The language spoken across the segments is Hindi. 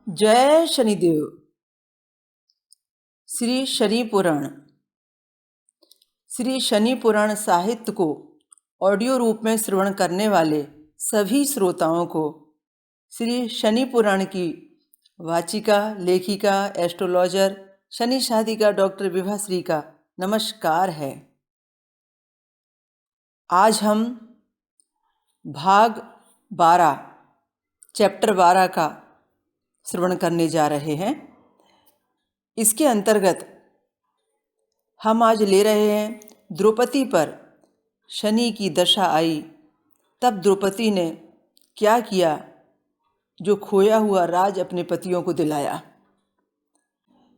जय शनिदेव। श्री शनि पुराण। श्री शनि पुराण साहित्य को ऑडियो रूप में श्रवण करने वाले सभी श्रोताओं को श्री शनि पुराण की वाचिका, लेखिका, एस्ट्रोलॉजर, शनि शादिका डॉक्टर विभाश्री का नमस्कार है। आज हम भाग 12 चैप्टर 12 का श्रवण करने जा रहे हैं। इसके अंतर्गत हम आज ले रहे हैं द्रौपदी पर शनि की दशा आई, तब द्रौपदी ने क्या किया जो खोया हुआ राज अपने पतियों को दिलाया।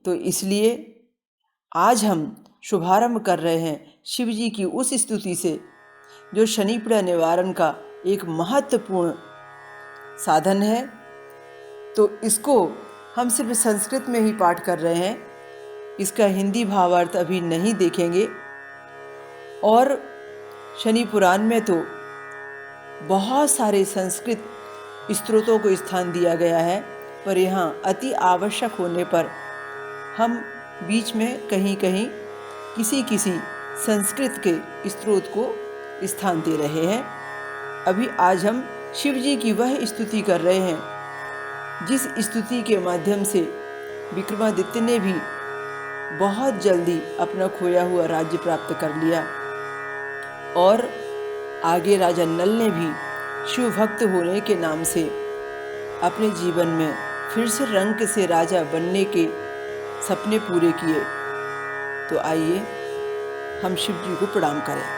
तो इसलिए आज हम शुभारंभ कर रहे हैं शिव जी की उस स्तुति से जो शनि पीड़ा निवारण का एक महत्वपूर्ण साधन है। तो इसको हम सिर्फ संस्कृत में ही पाठ कर रहे हैं, इसका हिंदी भावार्थ अभी नहीं देखेंगे। और शनि पुराण में तो बहुत सारे संस्कृत स्तोत्रों को स्थान दिया गया है, पर यहाँ अति आवश्यक होने पर हम बीच में कहीं कहीं किसी संस्कृत के स्तोत्र को स्थान दे रहे हैं। अभी आज हम शिव जी की वह स्तुति कर रहे हैं जिस स्तुति के माध्यम से विक्रमादित्य ने भी बहुत जल्दी अपना खोया हुआ राज्य प्राप्त कर लिया और आगे राजा नल ने भी शिव भक्त होने के नाम से अपने जीवन में फिर से रंक से राजा बनने के सपने पूरे किए। तो आइए हम शिव जी को प्रणाम करें।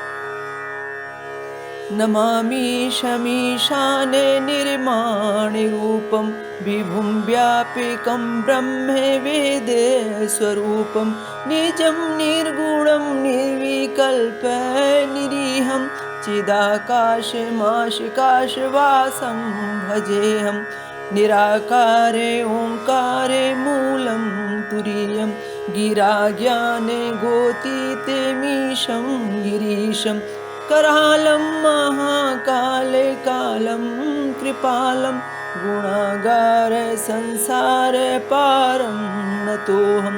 नमामि शमीशाने निर्माणि रूपं विभुं व्यापकं ब्रह्मे वेदे स्वरूपं निजं निर्गुणं निर्विकल्प निरीहं चिदाकाशमाशकाशवासं भजेऽहं निराकारे ओंकारे मूलं तुरीयं गिराज्ञाने गोतीते मीशं गिरीशं करालं महाकाले कालं कृपालं गुणागार संसार पारं नतोऽहं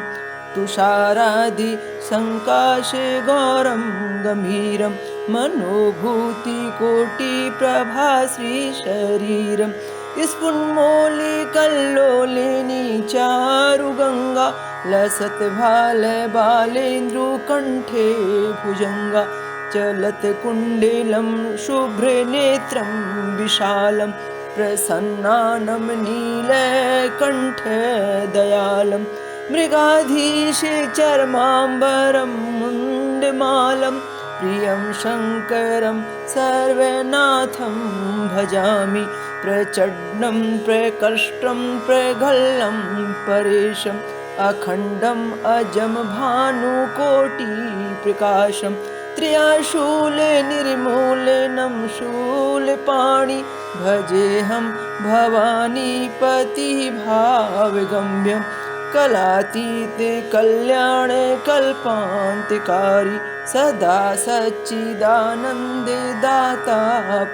तुषारादि संकाशे गौरं गंभीरं मनोभूति कोटि प्रभा श्री शरीरं स्फुन्मौलिकल्लोलिनी चारुगंगा लसत भाल बालेन्द्रुकण्ठे भुजंगा चलत कुण्डलं शुभ्रनेत्रं विशालं प्रसन्नानं नीलकण्ठ दयालं मृगाधीश चर्माम्बरं मुण्डमालं प्रियं शङ्करं सर्वनाथं भजामि प्रचण्डं प्रकृष्टं प्रगल्लं परेशम् अखण्डम् अजं भानुकोटिप्रकाशं त्र्याशूल निर्मूलनं शूलपाणि भजेऽहं भवानीपति भावगम्यं कलातीत कल्याण कल्पान्तिकारी सदा सच्चिदानन्द दाता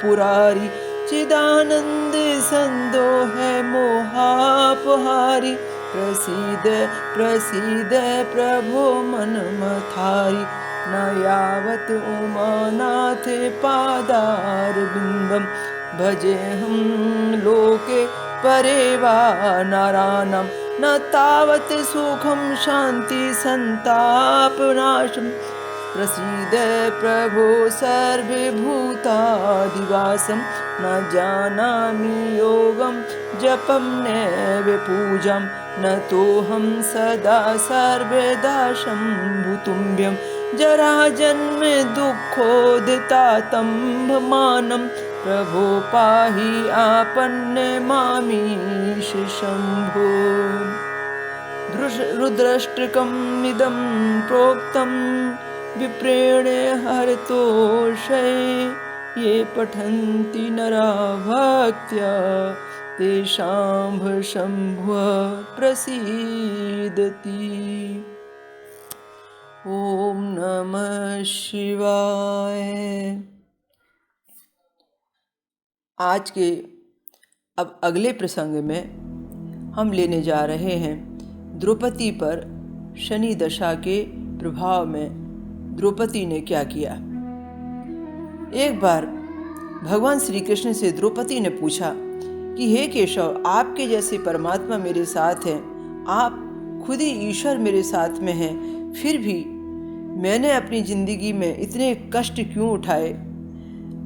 पुरारी चिदानंद संदोह मोहापहारी प्रसीद प्रसीद प्रभो मनमथारी न यावत उमानाथ पादारविन्दं भजेऽहं लोके परेवा नाराणां न तावत सुखं शान्ति संतापनाशं प्रसीद प्रभो सर्वभूतादिवासं न जानामि योगं जपं नैव पूजां न तोऽहं सदा सर्वदा शम्भुतुम्बं जराजन्म दुःखोदितातम्भमानं प्रभो पाहि आपन्नमामीश शम्भो। रुद्राष्टकमिदं प्रोक्तं विप्रेण हरतोषये ये पठन्ति नरा भक्त्या तेषां शम्भुः प्रसीदति। ओम नमः शिवाय। आज के अब अगले प्रसंग में हम लेने जा रहे हैं द्रौपदी पर शनि दशा के प्रभाव में द्रौपदी ने क्या किया। एक बार भगवान श्री कृष्ण से द्रौपदी ने पूछा कि हे केशव, आपके जैसे परमात्मा मेरे साथ हैं, आप खुद ही ईश्वर मेरे साथ में हैं, फिर भी मैंने अपनी ज़िंदगी में इतने कष्ट क्यों उठाए।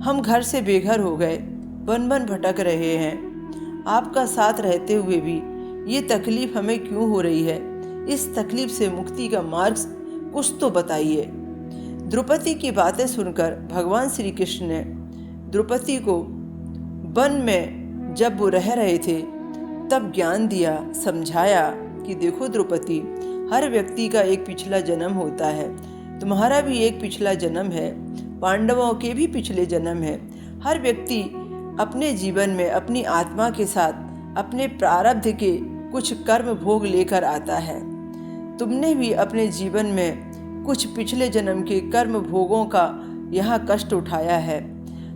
हम घर से बेघर हो गए, वन वन भटक रहे हैं, आपका साथ रहते हुए भी ये तकलीफ़ हमें क्यों हो रही है। इस तकलीफ़ से मुक्ति का मार्ग कुछ तो बताइए। द्रौपदी की बातें सुनकर भगवान श्री कृष्ण ने द्रौपदी को वन में जब वो रह रहे थे तब ज्ञान दिया, समझाया कि देखो द्रौपदी, हर व्यक्ति का एक पिछला जन्म होता है, तुम्हारा भी एक पिछला जन्म है, पांडवों के भी पिछले जन्म है। हर व्यक्ति अपने जीवन में अपनी आत्मा के साथ अपने प्रारब्ध के कुछ कर्म भोग लेकर आता है। तुमने भी अपने जीवन में कुछ पिछले जन्म के कर्म भोगों का यहाँ कष्ट उठाया है।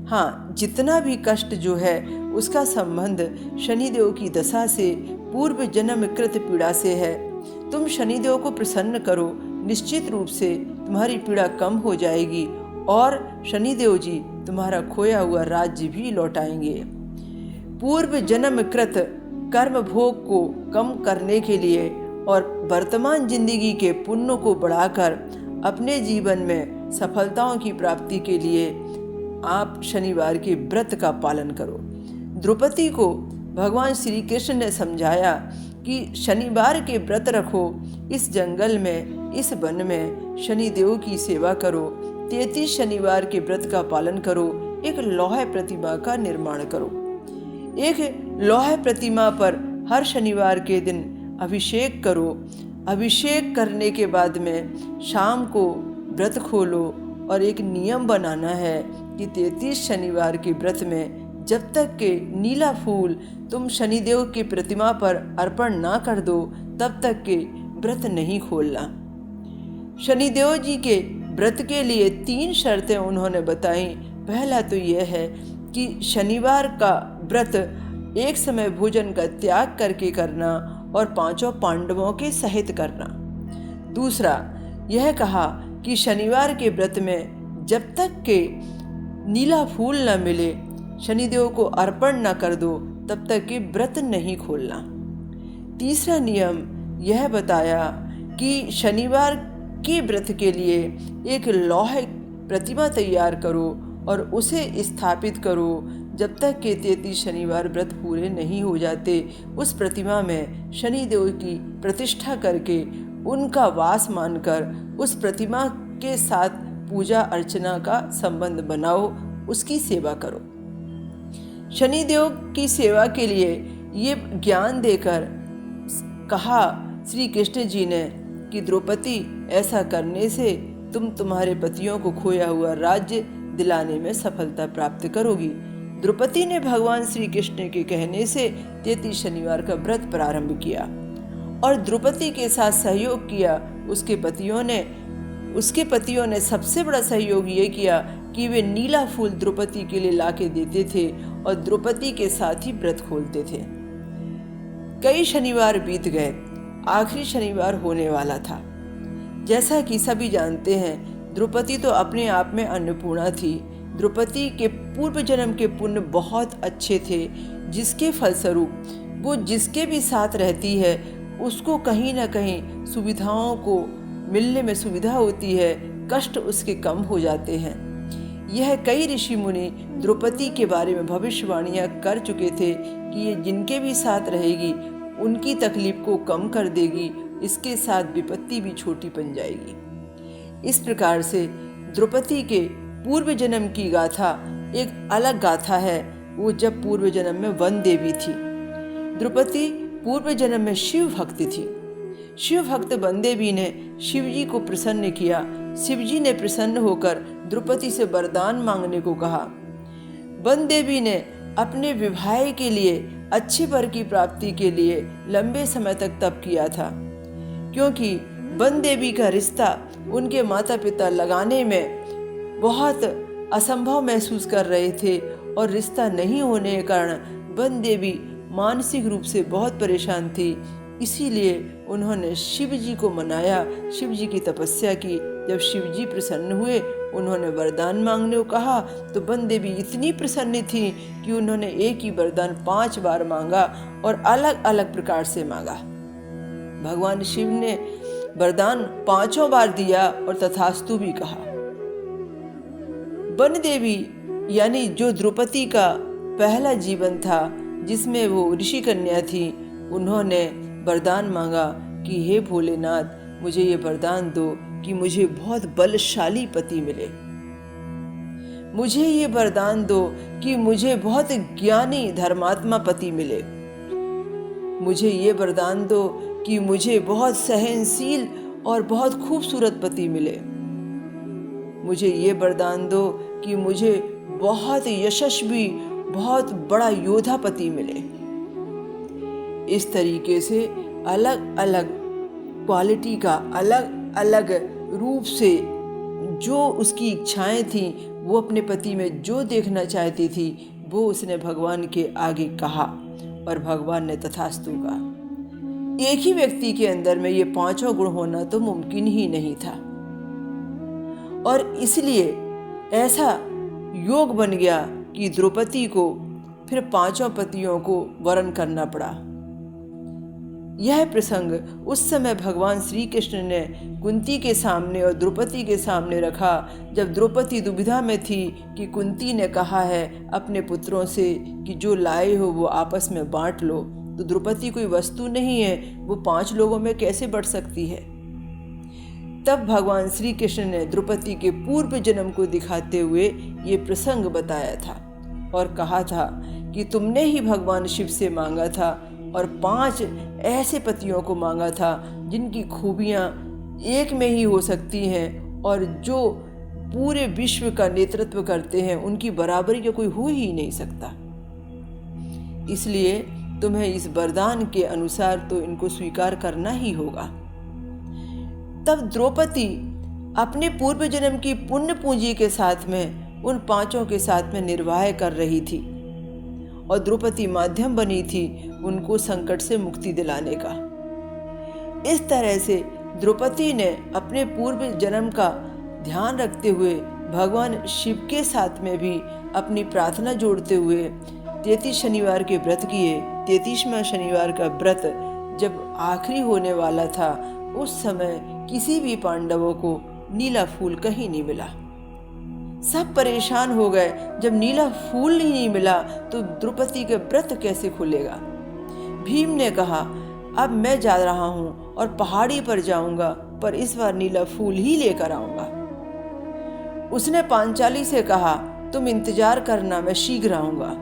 हाँ, जितना भी कष्ट जो है उसका संबंध शनिदेव की दशा से, पूर्व जन्म कृत पीड़ा से है। तुम शनिदेव को प्रसन्न करो, निश्चित रूप से तुम्हारी पीड़ा कम हो जाएगी और शनिदेव जी तुम्हारा खोया हुआ राज्य भी लौटाएंगे। पूर्व जन्म कृत कर्म भोग को कम करने के लिए और वर्तमान जिंदगी के पुण्य को बढ़ाकर अपने जीवन में सफलताओं की प्राप्ति के लिए आप शनिवार के व्रत का पालन करो। द्रौपदी को भगवान श्री कृष्ण ने समझाया कि शनिवार के व्रत रखो, इस जंगल में, इस वन में शनिदेव की सेवा करो, 33 शनिवार के व्रत का पालन करो, एक लौह प्रतिमा का निर्माण करो। एक लौह प्रतिमा पर हर शनिवार के दिन अभिषेक करो। अभिषेक करने के बाद में शाम को व्रत खोलो और एक नियम बनाना है कि 33 शनिवार के व्रत में जब तक के नीला फूल तुम शनिदेव की प्रतिमा पर अर्पण ना कर दो तब तक के व्रत नहीं खोलना। शनिदेव जी के व्रत के लिए 3 शर्तें उन्होंने बताई। पहला तो यह है कि शनिवार का व्रत एक समय भोजन का त्याग करके करना और 5 पांडवों के सहित करना। दूसरा यह कहा कि शनिवार के व्रत में जब तक के नीला फूल न मिले, शनिदेव को अर्पण न कर दो, तब तक के व्रत नहीं खोलना। तीसरा नियम यह बताया कि शनिवार के व्रत के लिए एक लौह प्रतिमा तैयार करो और उसे स्थापित करो। जब तक के 33 शनिवार व्रत पूरे नहीं हो जाते, उस प्रतिमा में शनिदेव की प्रतिष्ठा करके उनका वास मानकर उस प्रतिमा के साथ पूजा अर्चना का संबंध बनाओ, उसकी सेवा करो। शनिदेव की सेवा के लिए ये ज्ञान देकर कहा श्री कृष्ण जी ने कि द्रौपदी, ऐसा करने से तुम तुम्हारे पतियों को खोया हुआ राज्य दिलाने में सफलता प्राप्त करोगी। द्रौपदी ने भगवान श्री कृष्ण के कहने से 33 शनिवार का व्रत प्रारंभ किया और द्रौपदी के साथ सहयोग किया। उसके पतियों ने सबसे बड़ा सहयोग ये किया कि वे नीला फूल द्रौपदी के लिए लाके देते थे और द्रौपदी के साथ ही व्रत खोलते थे। कई शनिवार बीत गए, आखिरी शनिवार होने वाला था। जैसा कि सभी जानते हैं, द्रौपदी तो अपने आप में अन्नपूर्णा थी। द्रौपदी के पूर्व जन्म के पुण्य बहुत अच्छे थे, जिसके फलस्वरूप वो जिसके भी साथ रहती है उसको कहीं ना कहीं सुविधाओं को मिलने में सुविधा होती है, कष्ट उसके कम हो जाते हैं। यह कई ऋषि मुनि द्रौपदी के बारे में भविष्यवाणियां कर चुके थे कि ये जिनके भी साथ रहेगी उनकी तकलीफ को कम कर देगी, इसके साथ विपत्ति भी छोटी बन जाएगी। इस प्रकार से द्रौपदी के पूर्व जन्म की गाथा एक अलग गाथा है। वो जब पूर्व जन्म में वन देवी थी। द्रौपदी पूर्व जन्म में शिव भक्त थी। शिव भक्त वन देवी ने शिव जी को प्रसन्न किया। शिव जी ने प्रसन्न होकर द्रौपदी से वरदान मांगने को कहा। वन देवी ने अपने विवाह के लिए, अच्छे वर की प्राप्ति के लिए लंबे समय तक तप किया था, क्योंकि वन देवी का रिश्ता उनके माता पिता लगाने में बहुत असंभव महसूस कर रहे थे और रिश्ता नहीं होने के कारण वन देवी मानसिक रूप से बहुत परेशान थी, इसीलिए उन्होंने शिव जी को मनाया, शिव जी की तपस्या की। जब शिव जी प्रसन्न हुए, उन्होंने वरदान मांगने को कहा, तो वन देवी इतनी प्रसन्न थी कि उन्होंने एक ही वरदान 5 बार मांगा और अलग अलग प्रकार से मांगा। भगवान शिव ने वरदान 5 बार दिया और तथास्तु भी कहा। वन देवी यानी जो द्रौपदी का पहला जीवन था, जिसमें वो ऋषि कन्या थी, उन्होंने वरदान मांगा कि हे भोलेनाथ, मुझे ये वरदान दो कि मुझे बहुत बलशाली पति मिले। मुझे ये वरदान दो कि मुझे बहुत ज्ञानी धर्मात्मा पति मिले। मुझे ये वरदान दो कि मुझे बहुत सहनशील और बहुत खूबसूरत पति मिले। मुझे ये वरदान दो कि मुझे बहुत यशस्वी, बहुत बड़ा योद्धा पति मिले। इस तरीके से अलग अलग क्वालिटी का, अलग अलग रूप से जो उसकी इच्छाएं थीं, वो अपने पति में जो देखना चाहती थी, वो उसने भगवान के आगे कहा और भगवान ने तथास्तु कहा। एक ही व्यक्ति के अंदर में ये 5 गुण होना तो मुमकिन ही नहीं था, और इसलिए ऐसा योग बन गया कि द्रौपदी को फिर 5 पतियों को वरण करना पड़ा। यह प्रसंग उस समय भगवान श्री कृष्ण ने कुंती के सामने और द्रौपदी के सामने रखा, जब द्रौपदी दुविधा में थी कि कुंती ने कहा है अपने पुत्रों से कि जो लाए हो वो आपस में बांट लो, तो द्रौपदी कोई वस्तु नहीं है, वो 5 लोगों में कैसे बढ़ सकती है। तब भगवान श्री कृष्ण ने द्रौपदी के पूर्व जन्म को दिखाते हुए ये प्रसंग बताया था और कहा था कि तुमने ही भगवान शिव से मांगा था और 5 ऐसे पतियों को मांगा था जिनकी खूबियाँ एक में ही हो सकती हैं और जो पूरे विश्व का नेतृत्व करते हैं, उनकी बराबरी का कोई हो ही नहीं सकता। इसलिए तुम्हें इस वरदान के अनुसार तो इनको स्वीकार करना ही होगा। तब द्रौपदी अपने पूर्व जन्म की पुण्य पूंजी के साथ में उन 5 के साथ में निर्वाह कर रही थी और द्रौपदी माध्यम बनी थी उनको संकट से मुक्ति दिलाने का। इस तरह से द्रौपदी ने अपने पूर्व जन्म का ध्यान रखते हुए भगवान शिव के साथ में भी अपनी प्रार्थना जोड़ते हुए 33 शनिवार के व्रत किए। 33वां शनिवार का व्रत जब आखिरी होने वाला था, उस समय किसी भी पांडवों को नीला फूल कहीं नहीं मिला। सब परेशान हो गए, जब नीला फूल ही नहीं मिला तो द्रौपदी का व्रत कैसे खुलेगा। भीम ने कहा, अब मैं जा रहा हूँ और पहाड़ी पर जाऊंगा, पर इस बार नीला फूल ही लेकर आऊंगा। उसने पांचाली से कहा, तुम इंतजार करना, मैं शीघ्र आऊंगा।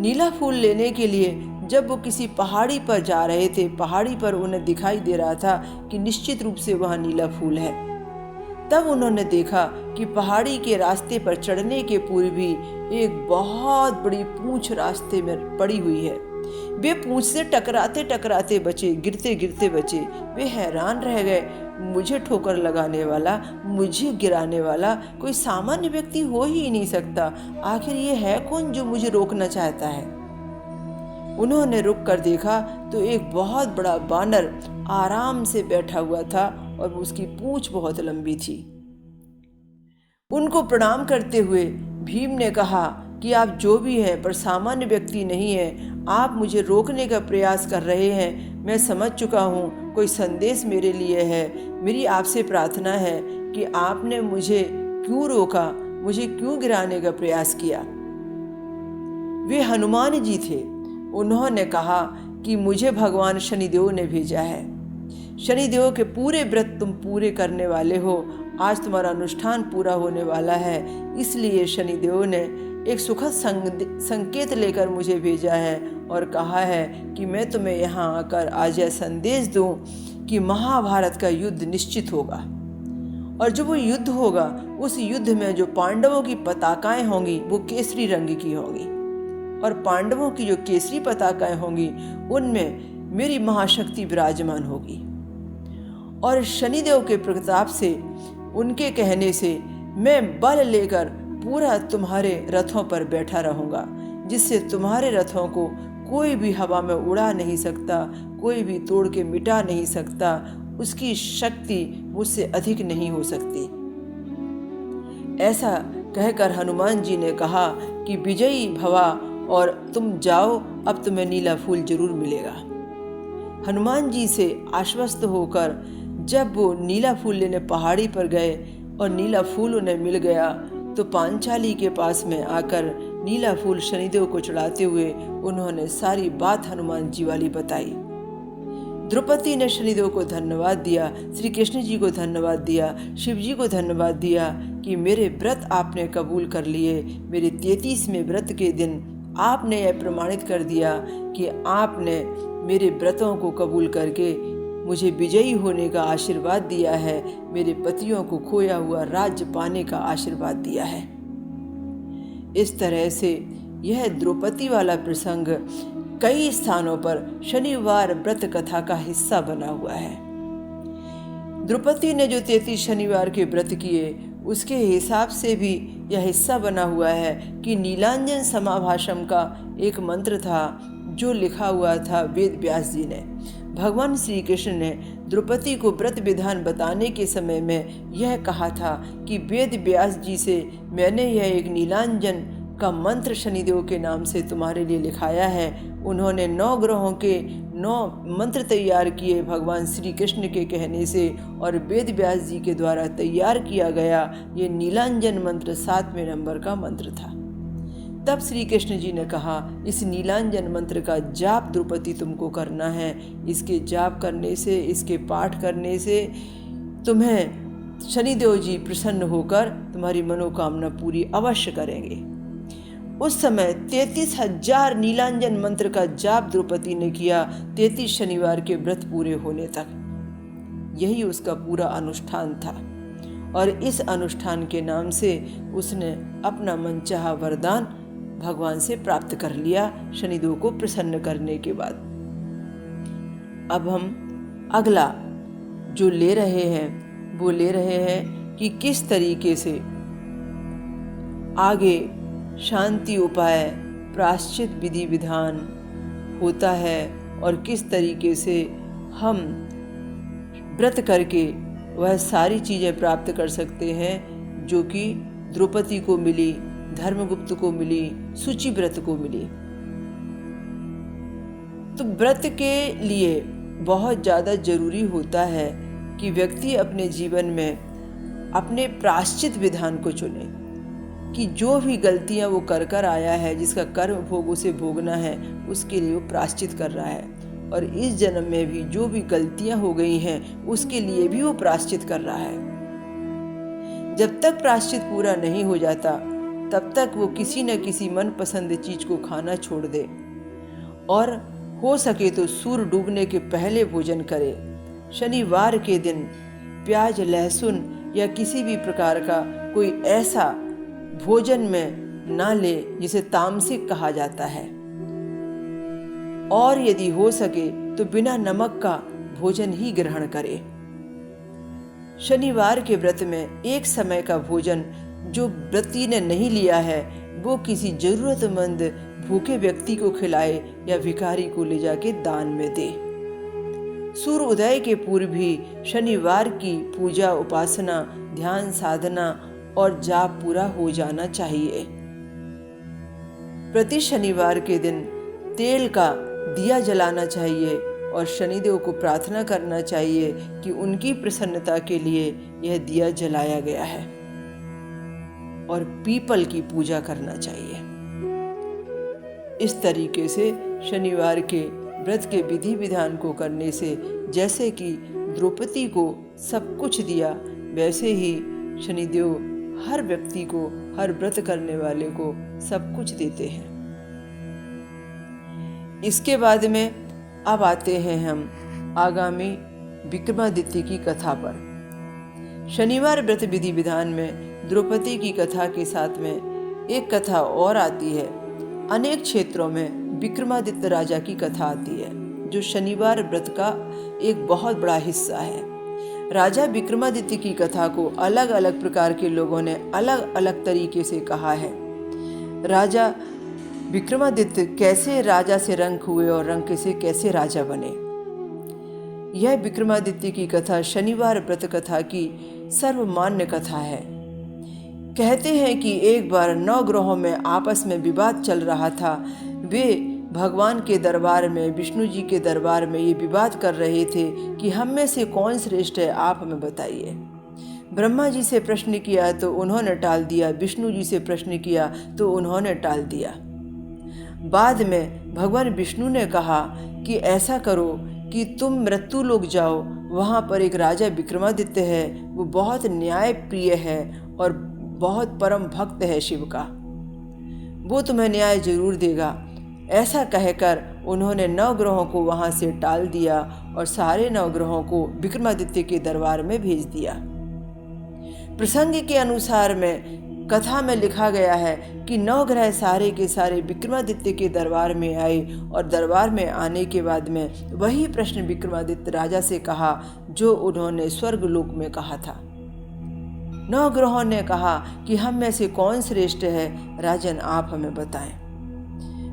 नीला फूल लेने के लिए जब वो किसी पहाड़ी पर जा रहे थे, पहाड़ी पर उन्हें दिखाई दे रहा था कि निश्चित रूप से वहाँ नीला फूल है। तब उन्होंने देखा कि पहाड़ी के रास्ते पर चढ़ने के पूर्व भी एक बहुत बड़ी पूंछ रास्ते में पड़ी हुई है। वे पूंछ से टकराते टकराते बचे, गिरते गिरते बचे। वे हैरान रह गए, मुझे ठोकर लगाने वाला, मुझे गिराने वाला कोई सामान्य व्यक्ति हो ही नहीं सकता। आखिर ये है कौन जो मुझे रोकना चाहता है। उन्होंने रुक कर देखा तो एक बहुत बड़ा बानर आराम से बैठा हुआ था और उसकी पूंछ बहुत लंबी थी। उनको प्रणाम करते हुए भीम ने कहा कि आप जो भी हैं पर सामान्य व्यक्ति नहीं हैं, आप मुझे रोकने का प्रयास कर रहे हैं। मैं समझ चुका हूँ, कोई संदेश मेरे लिए है। मेरी आपसे प्रार्थना है कि आपने मुझे क्यों रोका, मुझे क्यों गिराने का प्रयास किया। वे हनुमान जी थे। उन्होंने कहा कि मुझे भगवान शनिदेव ने भेजा है। शनिदेव के पूरे व्रत तुम पूरे करने वाले हो, आज तुम्हारा अनुष्ठान पूरा होने वाला है, इसलिए शनिदेव ने एक सुखद संकेत लेकर मुझे भेजा है और कहा है कि मैं तुम्हें यहाँ आकर आज यह संदेश दूँ कि महाभारत का युद्ध निश्चित होगा, और जो वो युद्ध होगा उस युद्ध में जो पांडवों की पताकाएं होंगी वो केसरी रंग की होंगी, और पांडवों की जो केसरी पताकाएं होंगी उनमें मेरी महाशक्ति विराजमान होगी। और शनिदेव के प्रताप से, उनके कहने से मैं बल लेकर पूरा तुम्हारे रथों पर बैठा रहूँगा, जिससे तुम्हारे रथों को कोई भी हवा में उड़ा नहीं सकता, कोई भी तोड़ के मिटा नहीं सकता, उसकी शक्ति मुझसे अधिक नहीं हो सकती। ऐसा कहकर हनुमान जी ने कहा कि विजयी भवा और तुम जाओ, अब तुम्हें नीला फूल जरूर मिलेगा। हनुमान जी से आश्वस्त होकर जब वो नीला फूल लेने पहाड़ी पर गए और नीला फूल उन्हें मिल गया, तो पांचाली के पास में आकर नीला फूल शनिदेव को चढ़ाते हुए उन्होंने सारी बात हनुमान जी वाली बताई। द्रौपदी ने शनिदेव को धन्यवाद दिया, श्री कृष्ण जी को धन्यवाद दिया, शिव जी को धन्यवाद दिया कि मेरे व्रत आपने कबूल कर लिए। मेरे 33वें व्रत के दिन आपने यह प्रमाणित कर दिया कि आपने मेरे व्रतों को कबूल करके मुझे विजयी होने का आशीर्वाद दिया है, मेरे पतियों को खोया हुआ राज्य पाने का आशीर्वाद दिया है। इस तरह से यह द्रौपदी वाला प्रसंग कई स्थानों पर शनिवार व्रत कथा का हिस्सा बना हुआ है। द्रौपदी ने जो 33 शनिवार के व्रत किए, उसके हिसाब से भी यह हिस्सा बना हुआ है कि नीलांजन समाभाषम का एक मंत्र था जो लिखा हुआ था वेद व्यास जी ने। भगवान श्री कृष्ण ने द्रौपदी को व्रत विधान बताने के समय में यह कहा था कि वेद व्यास जी से मैंने यह एक नीलांजन का मंत्र शनिदेव के नाम से तुम्हारे लिए लिखाया है। उन्होंने 9 ग्रहों के 9 मंत्र तैयार किए भगवान श्री कृष्ण के कहने से, और वेद व्यास जी के द्वारा तैयार किया गया ये नीलांजन मंत्र 7वें नंबर का मंत्र था। तब श्री कृष्ण जी ने कहा, इस नीलांजन मंत्र का जाप द्रौपदी तुमको करना है। इसके जाप करने से, इसके पाठ करने से तुम्हें शनिदेव जी प्रसन्न होकर तुम्हारी मनोकामना पूरी अवश्य करेंगे। उस समय 33,000 नीलांजन मंत्र का जाप द्रौपदी ने किया 33 शनिवार के व्रत पूरे होने तक। यही उसका पूरा अनुष्ठान था, और इस अनुष्ठान के नाम से उसने अपना मनचाहा वरदान भगवान से प्राप्त कर लिया शनिदेव को प्रसन्न करने के बाद। अब हम अगला जो ले रहे हैं वो ले रहे हैं कि किस तरीके से आगे शांति उपाय, प्रायश्चित विधि विधान होता है और किस तरीके से हम व्रत करके वह सारी चीज़ें प्राप्त कर सकते हैं जो कि द्रौपदी को मिली, धर्मगुप्त को मिली, शुचिव्रत को मिली। तो व्रत के लिए बहुत ज़्यादा जरूरी होता है कि व्यक्ति अपने जीवन में अपने प्रायश्चित विधान को चुने, कि जो भी गलतियां वो कर आया है, जिसका कर्म भोग उसे भोगना है, उसके लिए वो प्रायश्चित कर रहा है। और इस जन्म में भी जो भी गलतियां हो गई हैं उसके लिए भी वो प्रायश्चित कर रहा है। जब तक प्रायश्चित पूरा नहीं हो जाता तब तक वो किसी न किसी मनपसंद चीज को खाना छोड़ दे, और हो सके तो सूर्य डूबने के पहले भोजन करे। शनिवार के दिन प्याज, लहसुन या किसी भी प्रकार का कोई ऐसा भोजन में ना ले जिसे तामसिक कहा जाता है, और यदि हो सके तो बिना नमक का भोजन ही ग्रहण करे। शनिवार के व्रत में एक समय का भोजन जो व्रती ने नहीं लिया है वो किसी जरूरतमंद भूखे व्यक्ति को खिलाए या भिखारी को ले जाके दान में दे। सूर्य उदय के पूर्व भी शनिवार की पूजा, उपासना, ध्यान, साधना और जाप पूरा हो जाना चाहिए। प्रति शनिवार के दिन तेल का दिया जलाना चाहिए और शनिदेव को प्रार्थना करना चाहिए कि उनकी प्रसन्नता के लिए यह दिया जलाया गया है, और पीपल की पूजा करना चाहिए। इस तरीके से शनिवार के व्रत के विधि विधान को करने से जैसे कि द्रौपदी को सब कुछ दिया, वैसे ही शनिदेव हर व्यक्ति को, हर व्रत करने वाले को सब कुछ देते हैं। इसके बाद में अब आते हैं हम आगामी विक्रमादित्य की कथा पर। शनिवार व्रत विधि विधान में द्रौपदी की कथा के साथ में एक कथा और आती है। अनेक क्षेत्रों में विक्रमादित्य राजा की कथा आती है जो शनिवार व्रत का एक बहुत बड़ा हिस्सा है। राजा विक्रमादित्य की कथा को अलग अलग प्रकार के लोगों ने अलग अलग तरीके से कहा है। राजा विक्रमादित्य कैसे राजा से रंक हुए और रंक से कैसे राजा बने। यह विक्रमादित्य की कथा शनिवार व्रत कथा की सर्वमान्य कथा है। कहते हैं कि एक बार 9 ग्रहों में आपस में विवाद चल रहा था। वे भगवान के दरबार में, विष्णु जी के दरबार में ये विवाद कर रहे थे कि हम में से कौन श्रेष्ठ है, आप हमें बताइए। ब्रह्मा जी से प्रश्न किया तो उन्होंने टाल दिया, विष्णु जी से प्रश्न किया तो उन्होंने टाल दिया। बाद में भगवान विष्णु ने कहा कि ऐसा करो कि तुम मृत्यु लोक जाओ, वहाँ पर एक राजा विक्रमादित्य है, वो बहुत न्याय प्रिय है और बहुत परम भक्त है शिव का, वो तुम्हें न्याय जरूर देगा। ऐसा कहकर उन्होंने 9 ग्रहों को वहाँ से टाल दिया और सारे 9 ग्रहों को विक्रमादित्य के दरबार में भेज दिया। प्रसंग के अनुसार में कथा में लिखा गया है कि 9 ग्रह सारे के सारे विक्रमादित्य के दरबार में आए और दरबार में आने के बाद में वही प्रश्न विक्रमादित्य राजा से कहा जो उन्होंने स्वर्गलोक में कहा था। 9 ग्रहों ने कहा कि हम में से कौन श्रेष्ठ है, राजन आप हमें बताएं।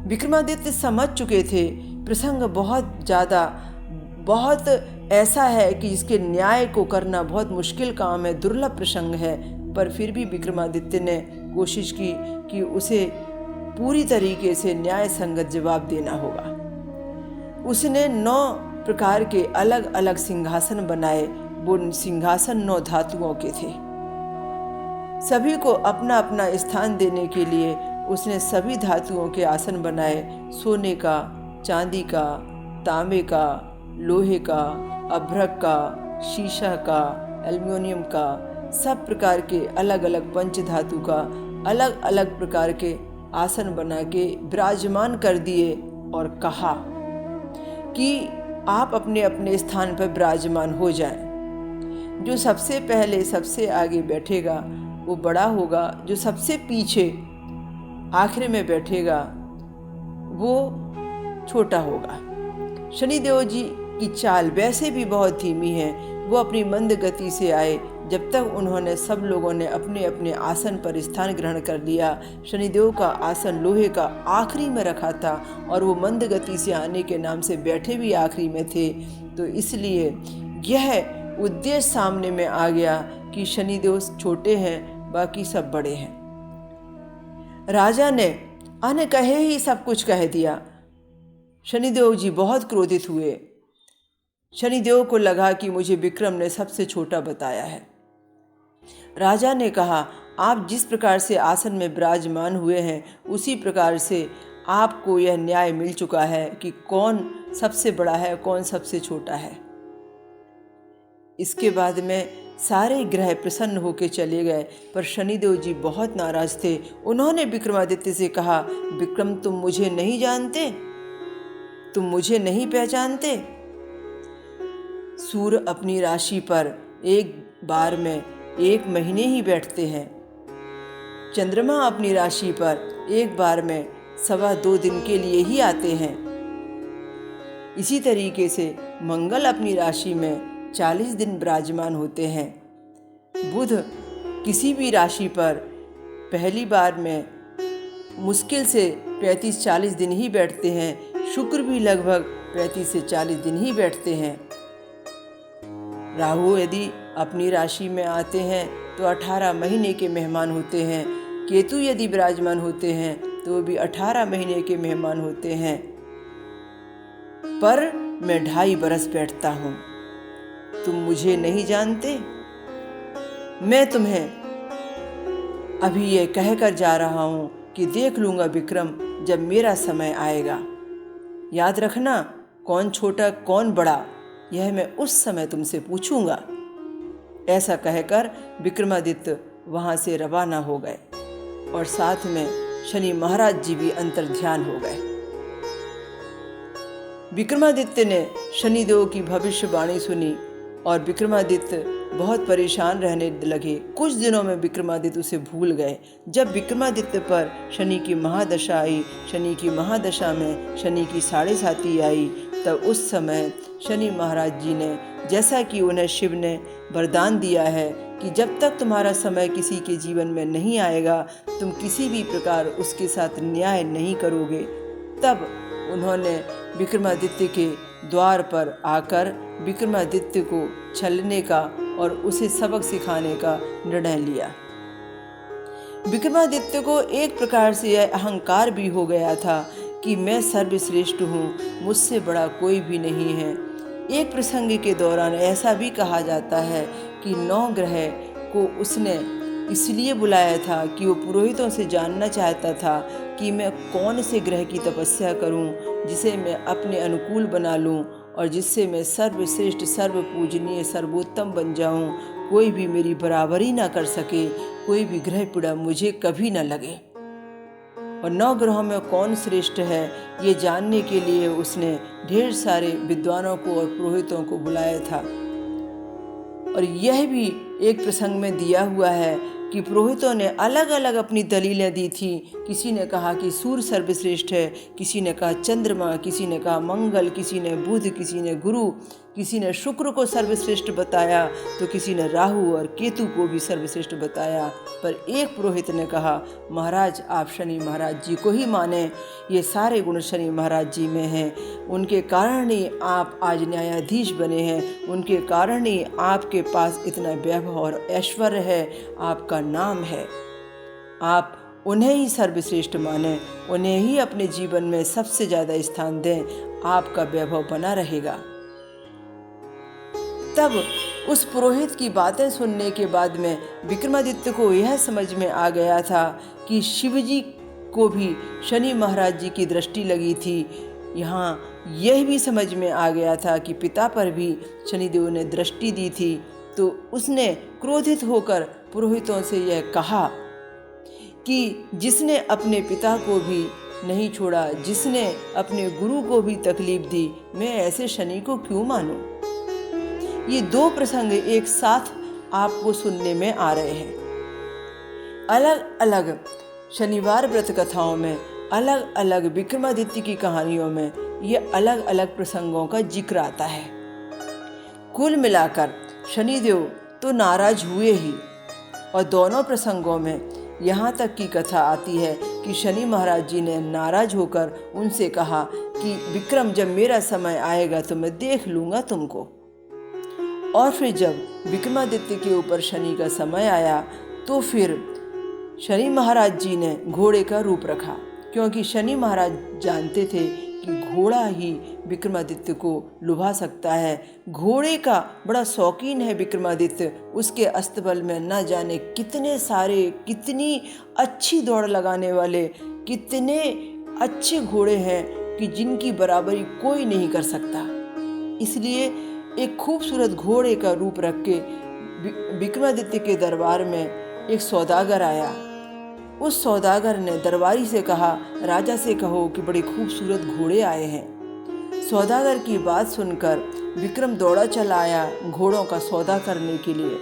विक्रमादित्य समझ चुके थे प्रसंग बहुत ऐसा है कि जिसके न्याय को करना बहुत मुश्किल काम है, दुर्लभ प्रसंग है, पर फिर भी विक्रमादित्य ने कोशिश की कि उसे पूरी तरीके से न्याय संगत जवाब देना होगा। उसने 9 प्रकार के अलग अलग सिंहासन बनाए। वो सिंहासन 9 धातुओं के थे। सभी को अपना अपना स्थान देने के लिए उसने सभी धातुओं के आसन बनाए। सोने का, चांदी का, तांबे का, लोहे का, अभ्रक का, शीशा का, एल्युमिनियम का, सब प्रकार के अलग अलग पंच धातु का अलग अलग प्रकार के आसन बना के विराजमान कर दिए और कहा कि आप अपने अपने स्थान पर विराजमान हो जाएं। जो सबसे पहले सबसे आगे बैठेगा वो बड़ा होगा, जो सबसे पीछे आखिर में बैठेगा वो छोटा होगा। शनिदेव जी की चाल वैसे भी बहुत धीमी है। वो अपनी मंद गति से आए। जब तक उन्होंने सब लोगों ने अपने अपने आसन पर स्थान ग्रहण कर लिया। शनिदेव का आसन लोहे का आखिरी में रखा था और वो मंद गति से आने के नाम से बैठे भी आखिरी में थे। तो इसलिए यह उद्देश्य सामने में आ गया कि शनिदेव छोटे हैं, बाकी सब बड़े हैं। राजा ने अन कहे ही सब कुछ कह दिया। शनिदेव जी बहुत क्रोधित हुए। शनिदेव को लगा कि मुझे विक्रम ने सबसे छोटा बताया है। राजा ने कहा, आप जिस प्रकार से आसन में विराजमान हुए हैं उसी प्रकार से आपको यह न्याय मिल चुका है कि कौन सबसे बड़ा है, कौन सबसे छोटा है। इसके बाद में सारे ग्रह प्रसन्न होकर चले गए, पर शनिदेव जी बहुत नाराज थे। उन्होंने विक्रमादित्य से कहा, विक्रम तुम मुझे नहीं जानते, तुम मुझे नहीं पहचानते। सूर्य अपनी राशि पर एक बार में 1 महीने ही बैठते हैं। चंद्रमा अपनी राशि पर एक बार में 2.25 दिन के लिए ही आते हैं। इसी तरीके से मंगल अपनी राशि में 40 दिन विराजमान होते हैं। बुध किसी भी राशि पर पहली बार में मुश्किल से 35-40 दिन ही बैठते हैं। शुक्र भी लगभग 35 से 40 दिन ही बैठते हैं। राहु यदि अपनी राशि में आते हैं तो 18 महीने के मेहमान होते हैं। केतु यदि विराजमान होते हैं तो भी 18 महीने के मेहमान होते हैं। पर मैं 2.5 बरस बैठता हूँ। तुम मुझे नहीं जानते। मैं तुम्हें अभी ये कहकर जा रहा हूँ कि देख लूँगा विक्रम जब मेरा समय आएगा। याद रखना, कौन छोटा कौन बड़ा यह मैं उस समय तुमसे पूछूंगा। ऐसा कहकर विक्रमादित्य वहाँ से रवाना हो गए और साथ में शनि महाराज जी भी अंतर्ध्यान हो गए। विक्रमादित्य ने शनिदेव की भविष्यवाणी सुनी और विक्रमादित्य बहुत परेशान रहने लगे। कुछ दिनों में विक्रमादित्य उसे भूल गए। जब विक्रमादित्य पर शनि की महादशा आई, शनि की महादशा में शनि की 7.5 आई, तब उस समय शनि महाराज जी ने, जैसा कि उन्हें शिव ने वरदान दिया है कि जब तक तुम्हारा समय किसी के जीवन में नहीं आएगा तुम किसी भी प्रकार उसके साथ न्याय नहीं करोगे। तब उन्होंने विक्रमादित्य के द्वार पर आकर विक्रमादित्य को छलने का और उसे सबक सिखाने का निर्णय लिया। विक्रमादित्य को एक प्रकार से यह अहंकार भी हो गया था कि मैं सर्वश्रेष्ठ हूँ, मुझसे बड़ा कोई भी नहीं है। एक प्रसंग के दौरान ऐसा भी कहा जाता है कि 9 ग्रह को उसने इसलिए बुलाया था कि वो पुरोहितों से जानना चाहता था कि मैं कौन से ग्रह की तपस्या करूं जिसे मैं अपने अनुकूल बना लूं और जिससे मैं सर्वश्रेष्ठ, सर्वपूजनीय, सर्वोत्तम बन जाऊं। कोई भी मेरी बराबरी ना कर सके, कोई भी ग्रह पीड़ा मुझे कभी न लगे। और 9 ग्रहों में कौन श्रेष्ठ है ये जानने के लिए उसने ढेर सारे विद्वानों को और पुरोहितों को बुलाया था। और यह भी एक प्रसंग में दिया हुआ है कि पुरोहितों ने अलग अलग अपनी दलीलें दी थी। किसी ने कहा कि सूर्य सर्वश्रेष्ठ है, किसी ने कहा चंद्रमा, किसी ने कहा मंगल, किसी ने बुध, किसी ने गुरु, किसी ने शुक्र को सर्वश्रेष्ठ बताया तो किसी ने राहु और केतु को भी सर्वश्रेष्ठ बताया। पर एक पुरोहित ने कहा, महाराज आप शनि महाराज जी को ही माने, ये सारे गुण शनि महाराज जी में हैं, उनके कारण ही आप आज न्यायाधीश बने हैं, उनके कारण ही आपके पास इतना वैभव और ऐश्वर्य है, आपका नाम है। आप उन्हें ही सर्वश्रेष्ठ माने, उन्हें ही अपने जीवन में सबसे ज़्यादा स्थान दें, आपका वैभव बना रहेगा। तब उस पुरोहित की बातें सुनने के बाद में विक्रमादित्य को यह समझ में आ गया था कि शिवजी को भी शनि महाराज जी की दृष्टि लगी थी। यहाँ यह भी समझ में आ गया था कि पिता पर भी शनिदेव ने दृष्टि दी थी। तो उसने क्रोधित होकर पुरोहितों से यह कहा कि जिसने अपने पिता को भी नहीं छोड़ा, जिसने अपने गुरु को भी तकलीफ दी, मैं ऐसे शनि को क्यों मानूं? ये 2 प्रसंग एक साथ आपको सुनने में आ रहे हैं। अलग अलग शनिवार व्रत कथाओं में, अलग अलग विक्रमादित्य की कहानियों में ये अलग अलग प्रसंगों का जिक्र आता है। कुल मिलाकर शनिदेव तो नाराज हुए ही, और दोनों प्रसंगों में यहाँ तक की कथा आती है कि शनि महाराज जी ने नाराज होकर उनसे कहा कि विक्रम, जब मेरा समय आएगा तो मैं देख लूँगा तुमको। और फिर जब विक्रमादित्य के ऊपर शनि का समय आया तो फिर शनि महाराज जी ने घोड़े का रूप रखा, क्योंकि शनि महाराज जानते थे कि घोड़ा ही विक्रमादित्य को लुभा सकता है। घोड़े का बड़ा शौकीन है विक्रमादित्य। उसके अस्तबल में न जाने कितने सारे, कितनी अच्छी दौड़ लगाने वाले, कितने अच्छे घोड़े हैं कि जिनकी बराबरी कोई नहीं कर सकता। इसलिए एक खूबसूरत घोड़े का रूप रख के विक्रमादित्य के दरबार में एक सौदागर आया। उस सौदागर ने दरबारी से कहा, राजा से कहो कि बड़े खूबसूरत घोड़े आए हैं। सौदागर की बात सुनकर विक्रम दौड़ा चला आया घोड़ों का सौदा करने के लिए।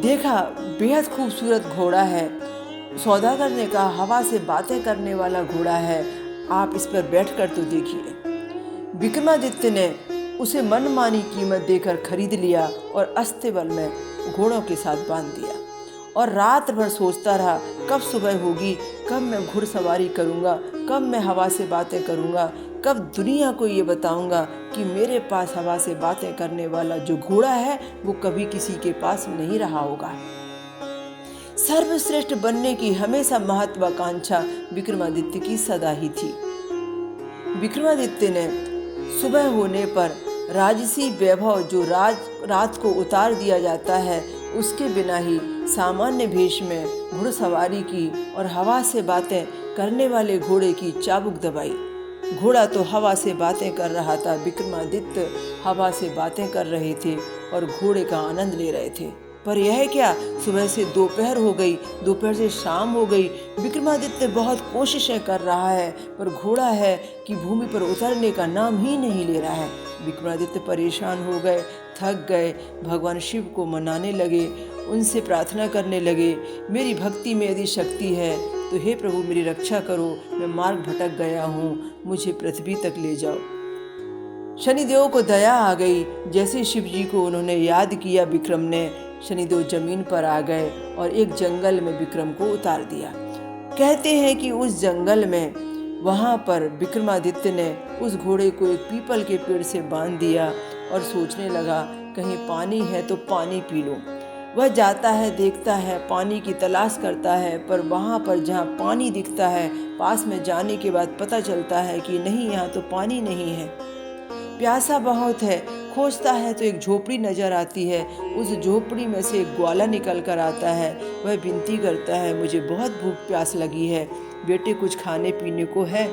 देखा बेहद खूबसूरत घोड़ा है। सौदागर ने कहा, हवा से बातें करने वाला घोड़ा है, आप इस पर बैठकर तो देखिए। विक्रमादित्य ने उसे मनमानी कीमत देकर खरीद लिया और अस्तबल में घोड़ों के साथ बांध दिया और रात भर सोचता रहा, कब सुबह होगी, कब मैं घुड़सवारी करूँगा, कब मैं हवा से बातें करूँगा, कब दुनिया को ये बताऊँगा कि मेरे पास हवा से बातें करने वाला जो घोड़ा है वो कभी किसी के पास नहीं रहा होगा। सर्वश्रेष्ठ बनने की हमेशा महत्वाकांक्षा विक्रमादित्य की सदा ही थी। विक्रमादित्य ने सुबह होने पर राजसी वैभव जो रात को उतार दिया जाता है उसके बिना ही सामान्य भेष में घुड़सवारी की और हवा से बातें करने वाले घोड़े की चाबुक दबाई। घोड़ा तो हवा से बातें कर रहा था, विक्रमादित्य हवा से बातें कर रहे थे और घोड़े का आनंद ले रहे थे। पर यह क्या, सुबह से दोपहर हो गई, दोपहर से शाम हो गई। विक्रमादित्य बहुत कोशिशें कर रहा है पर घोड़ा है कि भूमि पर उतरने का नाम ही नहीं ले रहा है। विक्रमादित्य परेशान हो गए, थक गए, भगवान शिव को मनाने लगे, उनसे प्रार्थना करने लगे, मेरी भक्ति में यदि शक्ति है तो हे प्रभु मेरी रक्षा करो, मैं मार्ग भटक गया हूँ, मुझे पृथ्वी तक ले जाओ। शनिदेव को दया आ गई। जैसे शिव जी को उन्होंने याद किया विक्रम ने, शनिदेव जमीन पर आ गए और एक जंगल में विक्रम को उतार दिया। कहते हैं कि उस जंगल में वहाँ पर विक्रमादित्य ने उस घोड़े को एक पीपल के पेड़ से बांध दिया और सोचने लगा कहीं पानी है तो पानी पी लो। वह जाता है, देखता है, पानी की तलाश करता है, पर वहाँ पर जहाँ पानी दिखता है पास में जाने के बाद पता चलता है कि नहीं, यहाँ तो पानी नहीं है। प्यासा बहुत है, खोजता है तो एक झोपड़ी नजर आती है। उस झोपड़ी में से एक ग्वाला निकल कर आता है। वह विनती करता है, मुझे बहुत भूख प्यास लगी है, बेटे कुछ खाने पीने को है?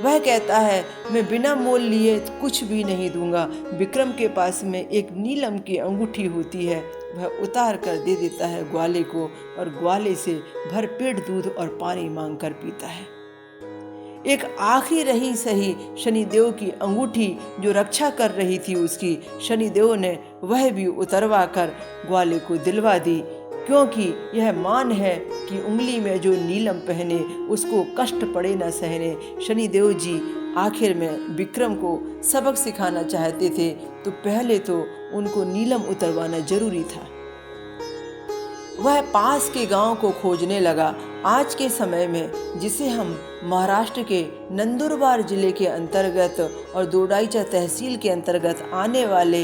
वह कहता है, मैं बिना मोल लिए कुछ भी नहीं दूंगा। विक्रम के पास में एक नीलम की अंगूठी होती है, वह उतार कर दे देता है ग्वाले को और ग्वाले से भरपेट दूध और पानी मांग कर पीता है। एक आखिरी रही सही शनिदेव की अंगूठी जो रक्षा कर रही थी उसकी, शनिदेव ने वह भी उतरवा कर ग्वाले को दिलवा दी, क्योंकि यह मान है कि उंगली में जो नीलम पहने उसको कष्ट पड़े न सहने। शनिदेव जी आखिर में विक्रम को सबक सिखाना चाहते थे, तो पहले तो उनको नीलम उतरवाना जरूरी था। वह पास के गांव को खोजने लगा। आज के समय में जिसे हम महाराष्ट्र के नंदुरबार जिले के अंतर्गत और दोडाईचा तहसील के अंतर्गत आने वाले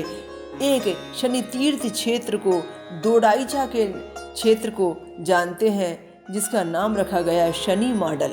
एक शनि तीर्थ क्षेत्र को, दोडाईचा के क्षेत्र को जानते हैं, जिसका नाम रखा गया शनि मॉडल।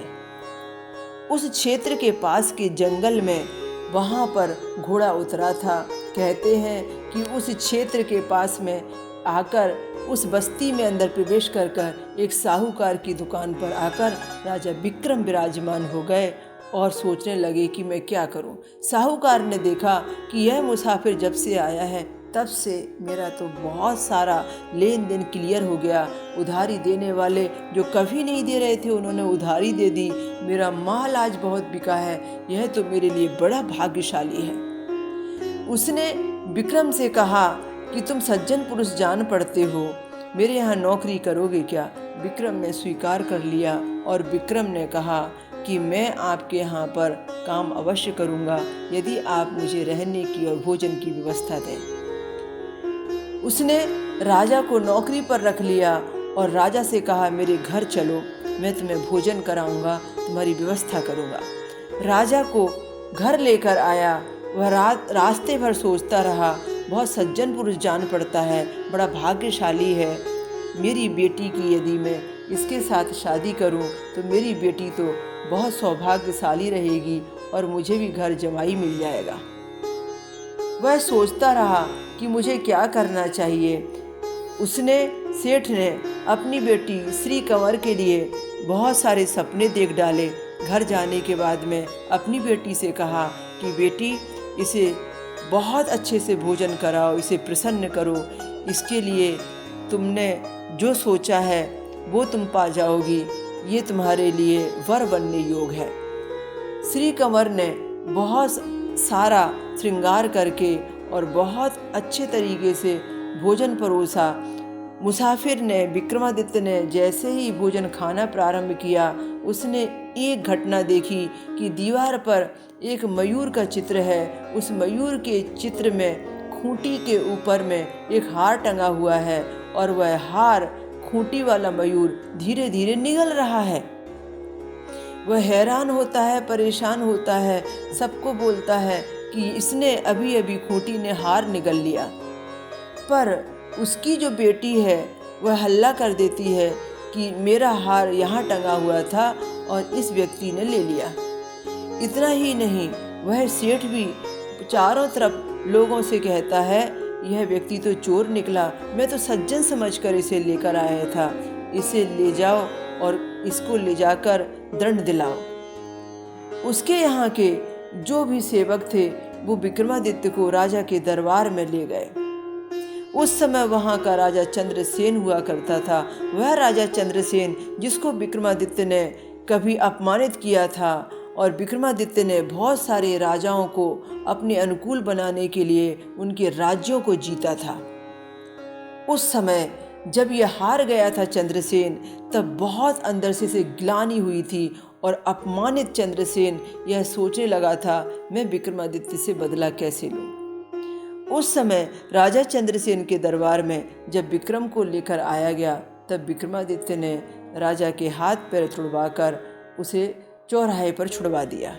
उस क्षेत्र के पास के जंगल में वहाँ पर घोड़ा उतरा था। कहते हैं कि उस क्षेत्र के पास में आकर उस बस्ती में अंदर प्रवेश कर एक साहूकार की दुकान पर आकर राजा विक्रम विराजमान हो गए और सोचने लगे कि मैं क्या करूं। साहूकार ने देखा कि यह मुसाफिर जब से आया है तब से मेरा तो बहुत सारा लेन देन क्लियर हो गया। उधारी देने वाले जो कभी नहीं दे रहे थे उन्होंने उधारी दे दी। मेरा माल आज बहुत बिका है, यह तो मेरे लिए बड़ा भाग्यशाली है। उसने विक्रम से कहा कि तुम सज्जन पुरुष जान पड़ते हो, मेरे यहाँ नौकरी करोगे क्या? विक्रम ने स्वीकार कर लिया और विक्रम ने कहा कि मैं आपके यहाँ पर काम अवश्य करूँगा यदि आप मुझे रहने की और भोजन की व्यवस्था दें। उसने राजा को नौकरी पर रख लिया और राजा से कहा, मेरे घर चलो, मैं तुम्हें भोजन कराऊंगा, तुम्हारी व्यवस्था करूँगा। राजा को घर लेकर आया। वह रास्ते भर सोचता रहा, बहुत सज्जन पुरुष जान पड़ता है, बड़ा भाग्यशाली है। मेरी बेटी की यदि मैं इसके साथ शादी करूं तो मेरी बेटी तो बहुत सौभाग्यशाली रहेगी और मुझे भी घर जमाई मिल जाएगा। वह सोचता रहा कि मुझे क्या करना चाहिए। उसने सेठ ने अपनी बेटी श्री कंवर के लिए बहुत सारे सपने देख डाले। घर जाने के बाद में अपनी बेटी से कहा कि बेटी, इसे बहुत अच्छे से भोजन कराओ, इसे प्रसन्न करो, इसके लिए तुमने जो सोचा है वो तुम पा जाओगी, ये तुम्हारे लिए वर बनने योग है। श्री कंवर ने बहुत सारा श्रृंगार करके और बहुत अच्छे तरीके से भोजन परोसा। मुसाफिर ने, विक्रमादित्य ने जैसे ही भोजन खाना प्रारंभ किया, उसने एक घटना देखी कि दीवार पर एक मयूर का चित्र है। उस मयूर के चित्र में खूंटी के ऊपर में एक हार टंगा हुआ है और वह हार, खूंटी वाला मयूर धीरे धीरे निगल रहा है। वह हैरान होता है, परेशान होता है, सबको बोलता है कि इसने अभी अभी खूंटी ने हार निगल लिया। पर उसकी जो बेटी है वह हल्ला कर देती है कि मेरा हार यहाँ टंगा हुआ था और इस व्यक्ति ने ले लिया। इतना ही नहीं, वह सेठ भी चारों तरफ लोगों से कहता है, यह व्यक्ति तो चोर निकला, मैं तो सज्जन समझकर इसे लेकर आया था, इसे ले जाओ और इसको ले जाकर दंड दिलाओ। उसके यहाँ के जो भी सेवक थे वो विक्रमादित्य को राजा के दरबार में ले गए। उस समय वहाँ का राजा चंद्रसेन हुआ करता था। वह राजा चंद्रसेन जिसको विक्रमादित्य ने कभी अपमानित किया था और विक्रमादित्य ने बहुत सारे राजाओं को अपने अनुकूल बनाने के लिए उनके राज्यों को जीता था। उस समय जब यह हार गया था चंद्रसेन, तब बहुत अंदर से ग्लानि हुई थी और अपमानित चंद्रसेन यह सोचने लगा था, मैं विक्रमादित्य से बदला कैसे लूं। उस समय राजा चंद्रसेन के दरबार में जब विक्रम को लेकर आया गया, तब विक्रमादित्य ने राजा के हाथ पैर छुड़वाकर उसे चौराहे पर छुड़वा दिया।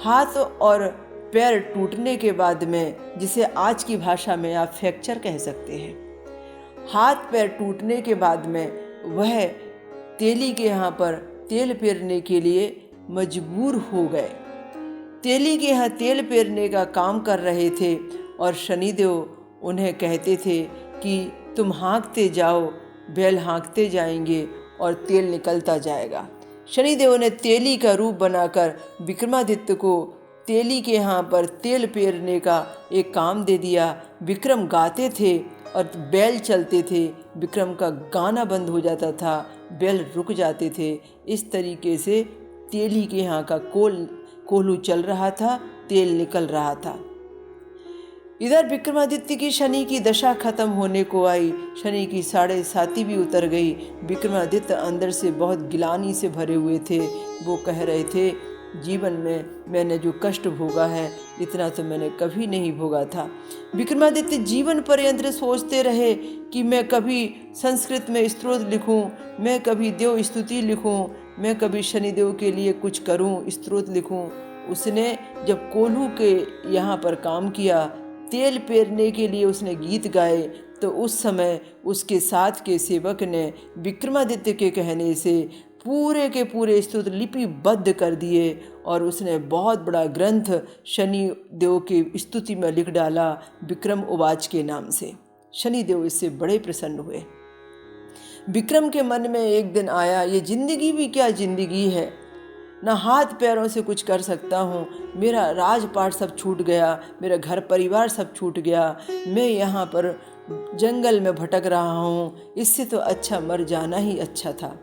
हाथ और पैर टूटने के बाद में, जिसे आज की भाषा में आप फ्रैक्चर कह सकते हैं, हाथ पैर टूटने के बाद में वह तेली के यहाँ पर तेल पेरने के लिए मजबूर हो गए। तेली के यहाँ तेल पेरने का काम कर रहे थे और शनिदेव उन्हें कहते थे कि तुम हाँकते जाओ, बैल हाँकते जाएंगे और तेल निकलता जाएगा। शनिदेव ने तेली का रूप बनाकर विक्रमादित्य को तेली के यहाँ पर तेल पेरने का एक काम दे दिया। विक्रम गाते थे और बैल चलते थे, विक्रम का गाना बंद हो जाता था, बैल रुक जाते थे। इस तरीके से तेली के यहाँ का कोल्हू चल रहा था, तेल निकल रहा था। इधर विक्रमादित्य की शनि की दशा खत्म होने को आई, शनि की 7.5 भी उतर गई। विक्रमादित्य अंदर से बहुत गिलानी से भरे हुए थे। वो कह रहे थे, जीवन में मैंने जो कष्ट भोगा है, इतना तो मैंने कभी नहीं भोगा था। विक्रमादित्य जीवन पर्यंत सोचते रहे कि मैं कभी संस्कृत में स्तोत्र लिखूं, मैं कभी देव स्तुति लिखूं, मैं कभी शनिदेव के लिए कुछ करूं, स्तोत्र लिखूं। उसने जब कोल्हू के यहाँ पर काम किया, तेल पेरने के लिए उसने गीत गाए, तो उस समय उसके साथ के सेवक ने विक्रमादित्य के कहने से पूरे के पूरे स्तोत्र लिपिबद्ध कर दिए और उसने बहुत बड़ा ग्रंथ शनि देव की स्तुति में लिख डाला, विक्रम उवाच के नाम से। शनि देव इससे बड़े प्रसन्न हुए। विक्रम के मन में एक दिन आया, ये जिंदगी भी क्या जिंदगी है, ना हाथ पैरों से कुछ कर सकता हूँ, मेरा राजपाट सब छूट गया, मेरा घर परिवार सब छूट गया, मैं यहाँ पर जंगल में भटक रहा हूँ, इससे तो अच्छा मर जाना ही अच्छा था।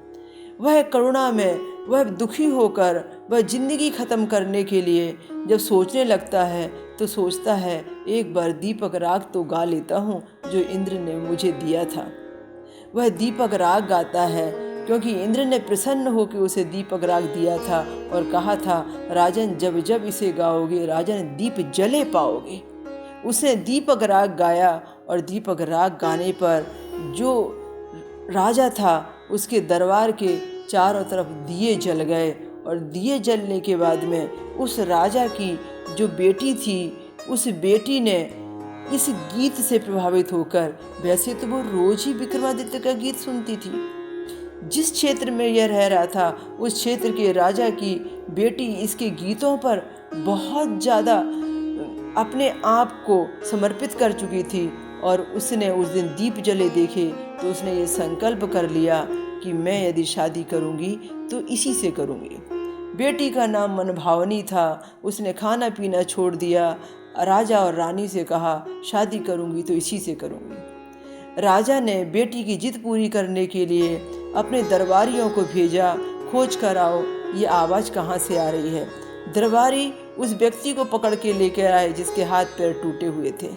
वह करुणा में, वह दुखी होकर, वह जिंदगी ख़त्म करने के लिए जब सोचने लगता है तो सोचता है, एक बार दीपक राग तो गा लेता हूँ जो इंद्र ने मुझे दिया था। वह दीपक राग गाता है क्योंकि इंद्र ने प्रसन्न होकर उसे दीपक राग दिया था और कहा था, राजन जब जब इसे गाओगे राजन दीप जले पाओगे। उसने दीपक राग गाया और दीपक राग गाने पर जो राजा था उसके दरबार के चारों तरफ दिए जल गए और दिए जलने के बाद में उस राजा की जो बेटी थी, उस बेटी ने इस गीत से प्रभावित होकर, वैसे तो वो रोज ही विक्रमादित्य का गीत सुनती थी, जिस क्षेत्र में यह रह रहा था उस क्षेत्र के राजा की बेटी इसके गीतों पर बहुत ज़्यादा अपने आप को समर्पित कर चुकी थी और उसने उस दिन दीप जले देखे तो उसने ये संकल्प कर लिया कि मैं यदि शादी करूंगी तो इसी से करूंगी। बेटी का नाम मनभावनी था। उसने खाना पीना छोड़ दिया, राजा और रानी से कहा शादी करूंगी तो इसी से करूंगी। राजा ने बेटी की जिद पूरी करने के लिए अपने दरबारियों को भेजा, खोज कर आओ ये आवाज़ कहाँ से आ रही है। दरबारी उस व्यक्ति को पकड़ के लेकर आए जिसके हाथ पैर टूटे हुए थे।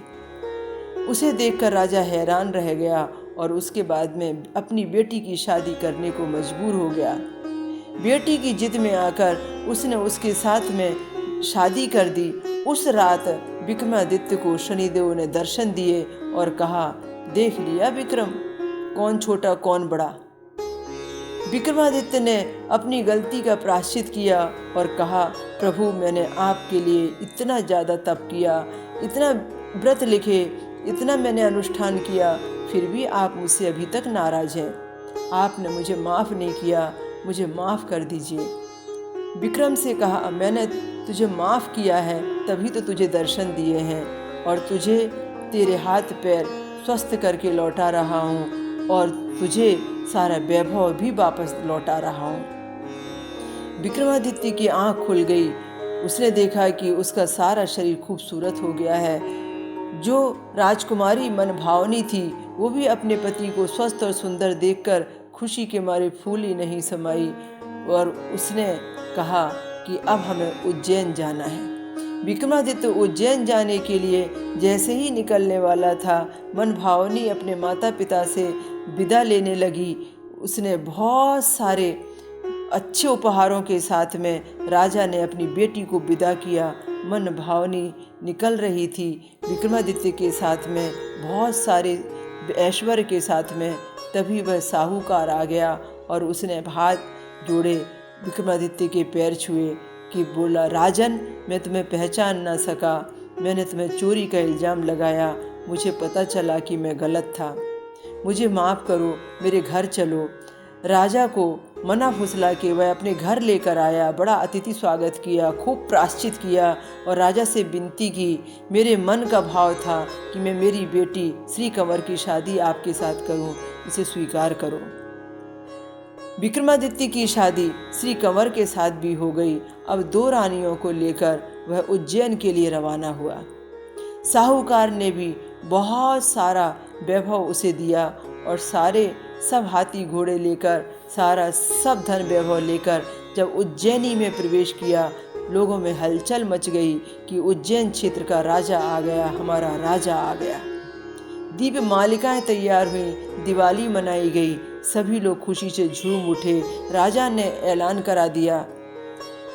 उसे देखकर राजा हैरान रह गया और उसके बाद में अपनी बेटी की शादी करने को मजबूर हो गया। बेटी की जिद में आकर उसने उसके साथ में शादी कर दी। उस रात विक्रमादित्य को शनिदेव ने दर्शन दिए और कहा, देख लिया विक्रम, कौन छोटा कौन बड़ा। विक्रमादित्य ने अपनी गलती का प्रायश्चित किया और कहा, प्रभु मैंने आपके लिए इतना ज़्यादा तप किया, इतना व्रत लिखे, इतना मैंने अनुष्ठान किया, फिर भी आप मुझसे अभी तक नाराज़ हैं। आपने मुझे माफ़ नहीं किया, मुझे माफ़ कर दीजिए। विक्रम से कहा, मैंने तुझे माफ़ किया है तभी तो तुझे दर्शन दिए हैं और तुझे तेरे हाथ पैर स्वस्थ करके लौटा रहा हूँ और तुझे सारा वैभव भी वापस लौटा रहा हूँ। विक्रमादित्य की आँख खुल गई। उसने देखा कि उसका सारा शरीर खूबसूरत हो गया है। जो राजकुमारी मनभावनी थी वो भी अपने पति को स्वस्थ और सुंदर देखकर खुशी के मारे फूली नहीं समाई और उसने कहा कि अब हमें उज्जैन जाना है। विक्रमादित्य उज्जैन जाने के लिए जैसे ही निकलने वाला था, मनभावनी अपने माता पिता से विदा लेने लगी। उसने बहुत सारे अच्छे उपहारों के साथ में राजा ने अपनी बेटी को विदा किया। मन भावनी निकल रही थी। विक्रमादित्य के साथ में बहुत सारे ऐश्वर्य के साथ में तभी वह साहूकार आ गया और उसने हाथ जोड़े, विक्रमादित्य के पैर छुए कि बोला, राजन, मैं तुम्हें पहचान ना सका, मैंने तुम्हें चोरी का इल्ज़ाम लगाया, मुझे पता चला कि मैं गलत था, मुझे माफ़ करो, मेरे घर चलो। राजा को मना फुसला के वह अपने घर लेकर आया, बड़ा अतिथि स्वागत किया, खूब प्रायश्चित किया और राजा से विनती की, मेरे मन का भाव था कि मैं मेरी बेटी श्री कंवर की शादी आपके साथ करूं, इसे स्वीकार करो। विक्रमादित्य की शादी श्री कंवर के साथ भी हो गई। अब 2 रानियों को लेकर वह उज्जैन के लिए रवाना हुआ। साहूकार ने भी बहुत सारा वैभव उसे दिया और सब हाथी घोड़े लेकर, सब धन वैभव लेकर जब उज्जैनी में प्रवेश किया, लोगों में हलचल मच गई कि उज्जैन क्षेत्र का राजा आ गया, हमारा राजा आ गया। दीप मालिकाएं तैयार हुई, दिवाली मनाई गई, सभी लोग खुशी से झूम उठे। राजा ने ऐलान करा दिया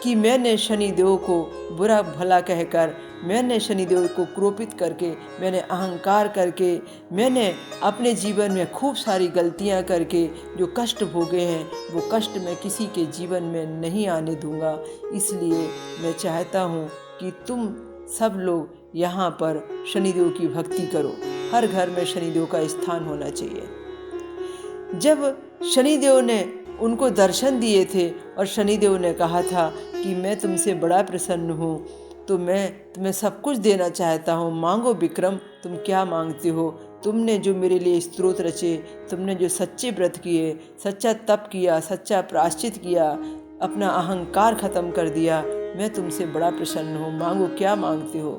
कि मैंने शनिदेव को बुरा भला कहकर, मैंने शनिदेव को क्रोपित करके, मैंने अहंकार करके, मैंने अपने जीवन में खूब सारी गलतियां करके जो कष्ट भोगे हैं, वो कष्ट मैं किसी के जीवन में नहीं आने दूंगा। इसलिए मैं चाहता हूँ कि तुम सब लोग यहाँ पर शनिदेव की भक्ति करो, हर घर में शनिदेव का स्थान होना चाहिए। जब शनिदेव ने उनको दर्शन दिए थे और शनिदेव ने कहा था कि मैं तुमसे बड़ा प्रसन्न हूँ, तो मैं तुम्हें सब कुछ देना चाहता हूँ, मांगो विक्रम, तुम क्या मांगते हो। तुमने जो मेरे लिए स्तोत्र रचे, तुमने जो सच्चे व्रत किए, सच्चा तप किया, सच्चा प्रायश्चित किया, अपना अहंकार खत्म कर दिया, मैं तुमसे बड़ा प्रसन्न हूँ, मांगो क्या मांगते हो।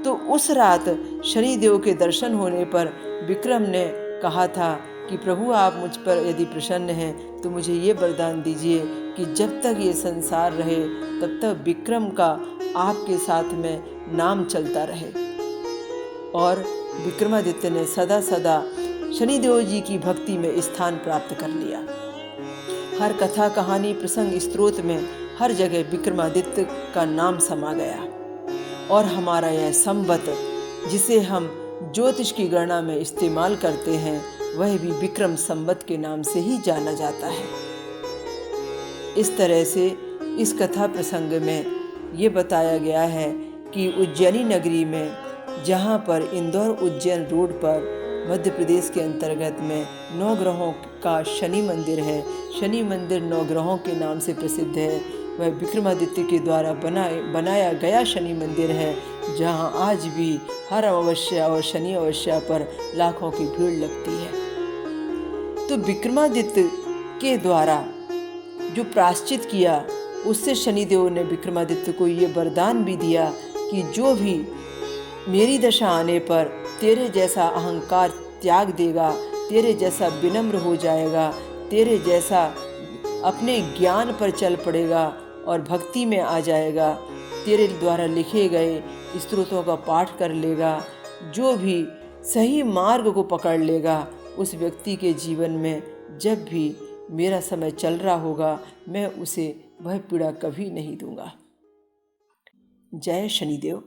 तो उस रात शनिदेव के दर्शन होने पर विक्रम ने कहा था कि प्रभु, आप मुझ पर यदि प्रसन्न हैं तो मुझे ये वरदान दीजिए कि जब तक ये संसार रहे तब तक विक्रम का आपके साथ में नाम चलता रहे। और विक्रमादित्य ने सदा सदा शनिदेव जी की भक्ति में स्थान प्राप्त कर लिया। हर कथा, कहानी, प्रसंग, स्तोत्र में हर जगह विक्रमादित्य का नाम समा गया। और हमारा यह संवत, जिसे हम ज्योतिष की गणना में इस्तेमाल करते हैं, वह भी विक्रम संवत के नाम से ही जाना जाता है। इस तरह से इस कथा प्रसंग में ये बताया गया है कि उज्जैनी नगरी में, जहाँ पर इंदौर उज्जैन रोड पर मध्य प्रदेश के अंतर्गत में 9 ग्रहों का शनि मंदिर है। शनि मंदिर 9 ग्रहों के नाम से प्रसिद्ध है। वह विक्रमादित्य के द्वारा बनाया गया शनि मंदिर है, जहाँ आज भी हर अमावस्या और शनि अमावस्या पर लाखों की भीड़ लगती है। तो विक्रमादित्य के द्वारा जो प्रायश्चित किया, उससे शनिदेव ने विक्रमादित्य को ये वरदान भी दिया कि जो भी मेरी दशा आने पर तेरे जैसा अहंकार त्याग देगा, तेरे जैसा विनम्र हो जाएगा, तेरे जैसा अपने ज्ञान पर चल पड़ेगा और भक्ति में आ जाएगा, तेरे द्वारा लिखे गए स्तोत्रों का पाठ कर लेगा, जो भी सही मार्ग को पकड़ लेगा, उस व्यक्ति के जीवन में जब भी मेरा समय चल रहा होगा, मैं उसे वह पीड़ा कभी नहीं दूंगा। जय शनिदेव।